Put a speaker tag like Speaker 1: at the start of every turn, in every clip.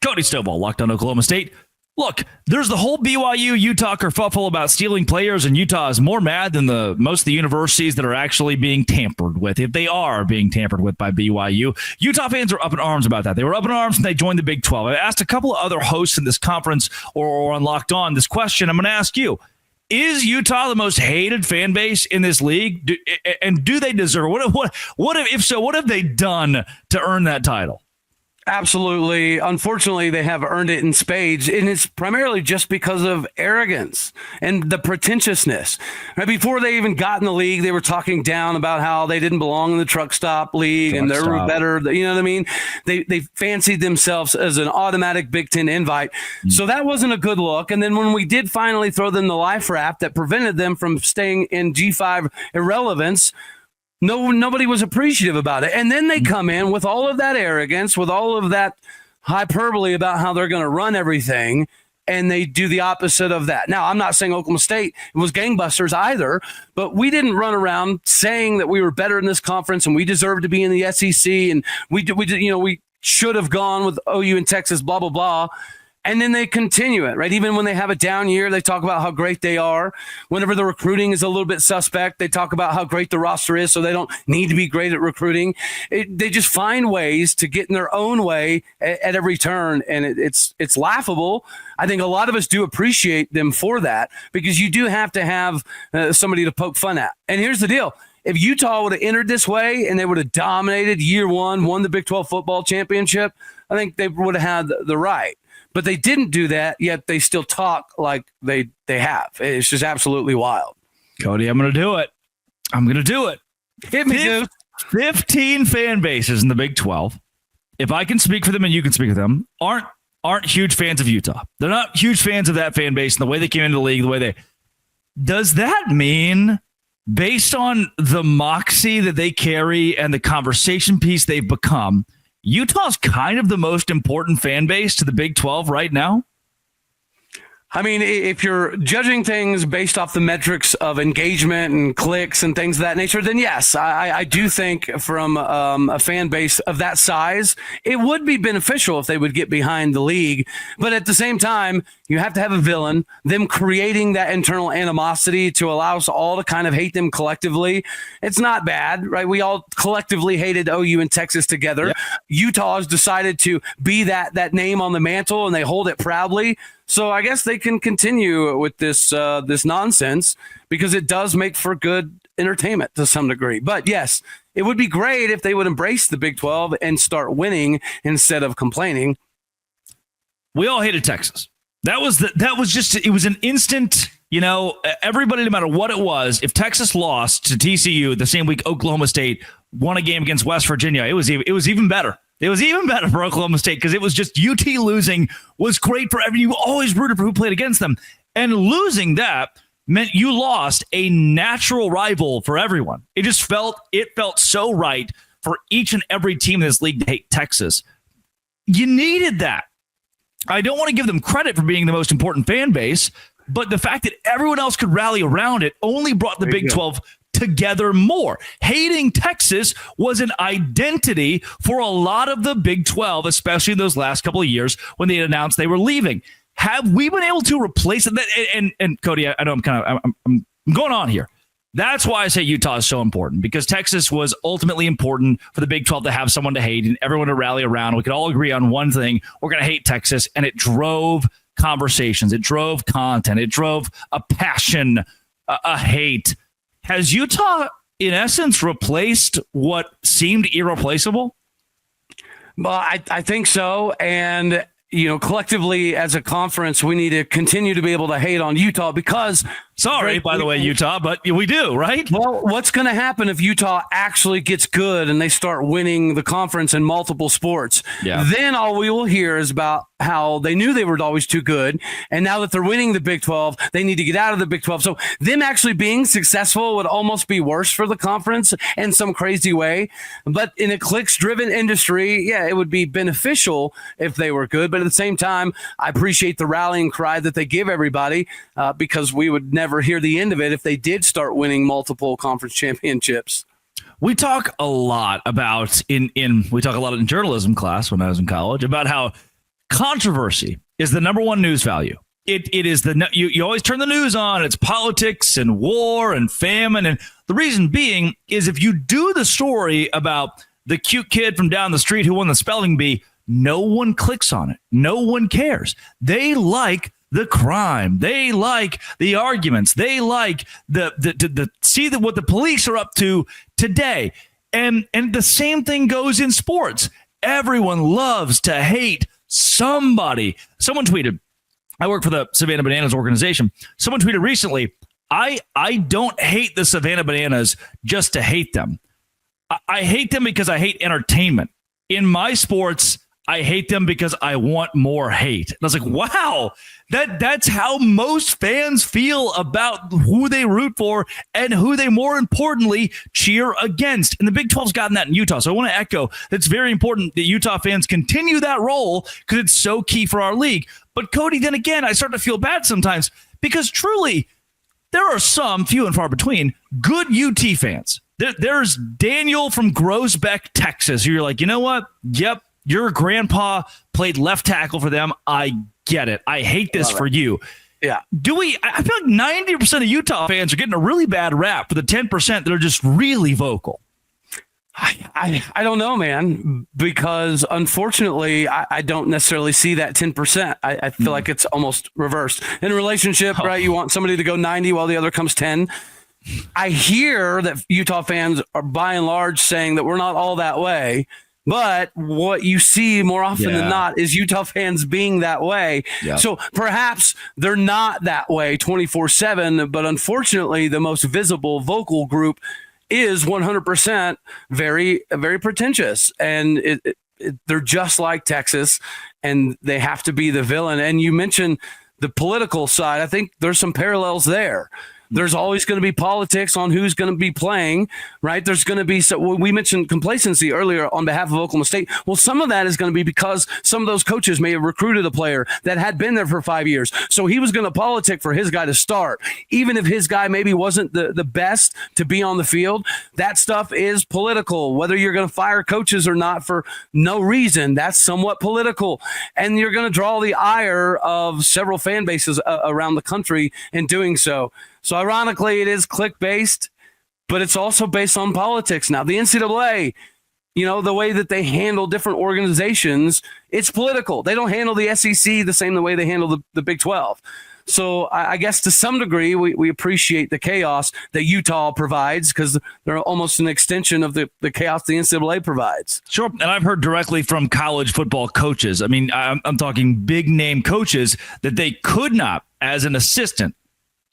Speaker 1: Cody Stovall, Locked On Oklahoma State. Look, there's the whole BYU Utah kerfuffle about stealing players, and Utah is more mad than most of the universities that are actually being tampered with, if they are being tampered with by BYU. Utah fans are up in arms about that. They were up in arms when they joined the Big 12. I asked a couple of other hosts in this conference or on Locked On this question. I'm going to ask you. Is Utah the most hated fan base in this league? Do they deserve it? If so, what have they done to earn that title?
Speaker 2: Absolutely. Unfortunately, they have earned it in spades, and it's primarily just because of arrogance and the pretentiousness. Right before they even got in the league, they were talking down about how they didn't belong in the truck stop league and they were better. You know what I mean? They fancied themselves as an automatic Big Ten invite. So that wasn't a good look. And then when we did finally throw them the life raft that prevented them from staying in G5 irrelevance, nobody was appreciative about it. And then they come in with all of that arrogance, with all of that hyperbole about how they're going to run everything, and they do the opposite of that. Now, I'm not saying Oklahoma State was gangbusters either, but we didn't run around saying that we were better in this conference and we deserved to be in the SEC, and we should have gone with OU and Texas, blah, blah, blah. And then they continue it, right? Even when they have a down year, they talk about how great they are. Whenever the recruiting is a little bit suspect, they talk about how great the roster is, so they don't need to be great at recruiting. They just find ways to get in their own way at every turn, and it's laughable. I think a lot of us do appreciate them for that, because you do have to have somebody to poke fun at. And here's the deal. If Utah would have entered this way and they would have dominated year one, won the Big 12 football championship, I think they would have had the right. But they didn't do that, yet they still talk like they have. It's just absolutely wild.
Speaker 1: Cody, I'm going to do it. Hit me, dude. 15 fan bases in the Big 12. If I can speak for them and you can speak for them, aren't huge fans of Utah. They're not huge fans of that fan base and the way they came into the league, the way they. Does that mean, based on the moxie that they carry and the conversation piece they've become, Utah's kind of the most important fan base to the Big 12 right now?
Speaker 2: I mean, if you're judging things based off the metrics of engagement and clicks and things of that nature, then yes, I do think from a fan base of that size, it would be beneficial if they would get behind the league. But at the same time, you have to have a villain, them creating that internal animosity to allow us all to kind of hate them collectively. It's not bad, right? We all collectively hated OU and Texas together. Yep. Utah has decided to be that name on the mantle, and they hold it proudly. So I guess they can continue with this nonsense, because it does make for good entertainment to some degree. But yes, it would be great if they would embrace the Big 12 and start winning instead of complaining.
Speaker 1: We all hated Texas. It was an instant, everybody, no matter what it was, if Texas lost to TCU the same week Oklahoma State won a game against West Virginia, it was even better. It was even better for Oklahoma State, because it was just UT losing was great for everyone. You always rooted for who played against them. And losing that meant you lost a natural rival for everyone. It felt so right for each and every team in this league to hate Texas. You needed that. I don't want to give them credit for being the most important fan base, but the fact that everyone else could rally around it only brought the Big 12 together more. Hating Texas was an identity for a lot of the Big 12, especially in those last couple of years when they announced they were leaving. Have we been able to replace it? And Cody, I know I'm going on here. That's why I say Utah is so important, because Texas was ultimately important for the Big 12 to have someone to hate and everyone to rally around. We could all agree on one thing: we're going to hate Texas, and it drove conversations, it drove content, it drove a passion, a hate. Has Utah, in essence, replaced what seemed irreplaceable?
Speaker 2: Well, I think so. And, collectively as a conference, we need to continue to be able to hate on Utah, because...
Speaker 1: Sorry, by the way, Utah, but we do, right?
Speaker 2: Well, what's going to happen if Utah actually gets good and they start winning the conference in multiple sports? Yeah. Then all we will hear is about how they knew they were always too good, and now that they're winning the Big 12, they need to get out of the Big 12. So them actually being successful would almost be worse for the conference in some crazy way. But in a clicks-driven industry, yeah, it would be beneficial if they were good. But at the same time, I appreciate the rallying cry that they give everybody, because we would never hear the end of it if they did start winning multiple conference championships.
Speaker 1: We talk a lot about in journalism class when I was in college about how controversy is the number one news value. It is you always turn the news on. It's politics and war and famine. And the reason being is if you do the story about the cute kid from down the street who won the spelling bee, no one clicks on it. No one cares. They like the crime. They like the arguments. They like the see what the police are up to today. And the same thing goes in sports. Everyone loves to hate somebody. Someone tweeted, I work for the Savannah Bananas organization. Someone tweeted recently, I don't hate the Savannah Bananas just to hate them. I hate them because I hate entertainment. In my sports, I hate them because I want more hate. And I was like, wow, that's how most fans feel about who they root for and who they, more importantly, cheer against. And the Big 12's gotten that in Utah. So I want to echo that's very important that Utah fans continue that role because it's so key for our league. But Cody, then again, I start to feel bad sometimes because truly there are some, few and far between, good UT fans. There's Daniel from Groesbeck, Texas, who you're like, you know what? Yep. Your grandpa played left tackle for them. I get it. I hate this for you.
Speaker 2: Yeah.
Speaker 1: I feel like 90% of Utah fans are getting a really bad rap for the 10% that are just really vocal.
Speaker 2: I don't know, man, because unfortunately, I don't necessarily see that 10%. I feel like it's almost reversed. In a relationship, right, you want somebody to go 90 while the other comes 10. I hear that Utah fans are by and large saying that we're not all that way. But what you see more often than not is Utah fans being that way. Yeah. So perhaps they're not that way 24/7, but unfortunately the most visible vocal group is 100% very, very pretentious. And they're just like Texas, and they have to be the villain. And you mentioned the political side. I think there's some parallels there. There's always going to be politics on who's going to be playing, right? There's going to be, so we mentioned complacency earlier on behalf of Oklahoma State. Well, some of that is going to be because some of those coaches may have recruited a player that had been there for 5 years. So he was going to politic for his guy to start. Even if his guy maybe wasn't the best to be on the field, that stuff is political. Whether you're going to fire coaches or not for no reason, that's somewhat political. And you're going to draw the ire of several fan bases around the country in doing so. So ironically, it is click-based, but it's also based on politics. Now, the NCAA, you know, the way that they handle different organizations, it's political. They don't handle the SEC the same way they handle the Big 12. So I guess to some degree, we appreciate the chaos that Utah provides because they're almost an extension of the chaos the NCAA provides.
Speaker 1: Sure. And I've heard directly from college football coaches. I mean, I'm talking big-name coaches that they could not, as an assistant,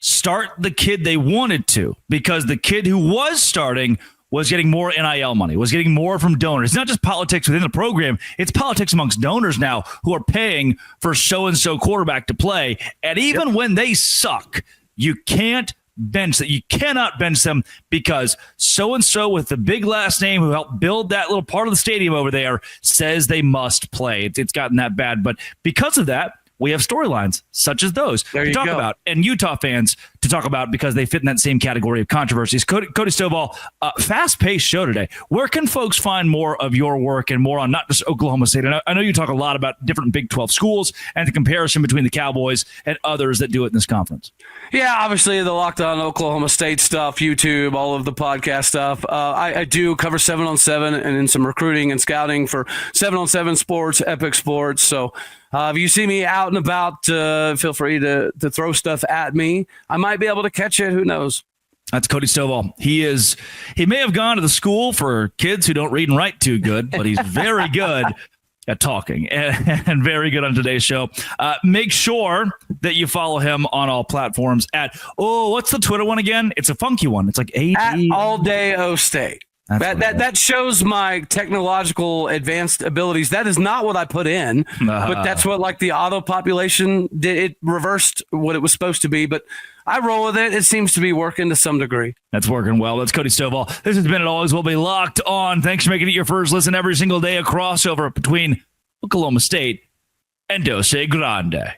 Speaker 1: start the kid they wanted to because the kid who was starting was getting more NIL money, was getting more from donors. It's not just politics within the program. It's politics amongst donors now who are paying for so-and-so quarterback to play. And even when they suck, you can't bench that. You cannot bench them because so-and-so with the big last name who helped build that little part of the stadium over there says they must play. It's gotten that bad. But because of that, we have storylines such as those to talk about and Utah fans to talk about because they fit in that same category of controversies. Cody Stovall, fast-paced show today. Where can folks find more of your work and more on not just Oklahoma State? I know you talk a lot about different Big 12 schools and the comparison between the Cowboys and others that do it in this conference.
Speaker 2: Yeah, obviously the Locked On Oklahoma State stuff, YouTube, all of the podcast stuff. I do cover 7-on-7 and then some recruiting and scouting for 7-on-7 Sports, Epic Sports. So if you see me out and about, feel free to throw stuff at me. I might be able to catch it. Who knows?
Speaker 1: That's Cody Stovall. He may have gone to the school for kids who don't read and write too good, but he's very good at talking and very good on today's show. Make sure that you follow him on all platforms at, what's the Twitter one again? It's a funky one. It's like
Speaker 2: at All Day O State. That shows my technological advanced abilities. That is not what I put in, but that's what like the auto population did. It reversed what it was supposed to be, but I roll with it. It seems to be working to some degree.
Speaker 1: That's working well. That's Cody Stovall. This has been It Always Will Be Locked On. Thanks for making it your first listen every single day. A crossover between Oklahoma State and Dose Grande.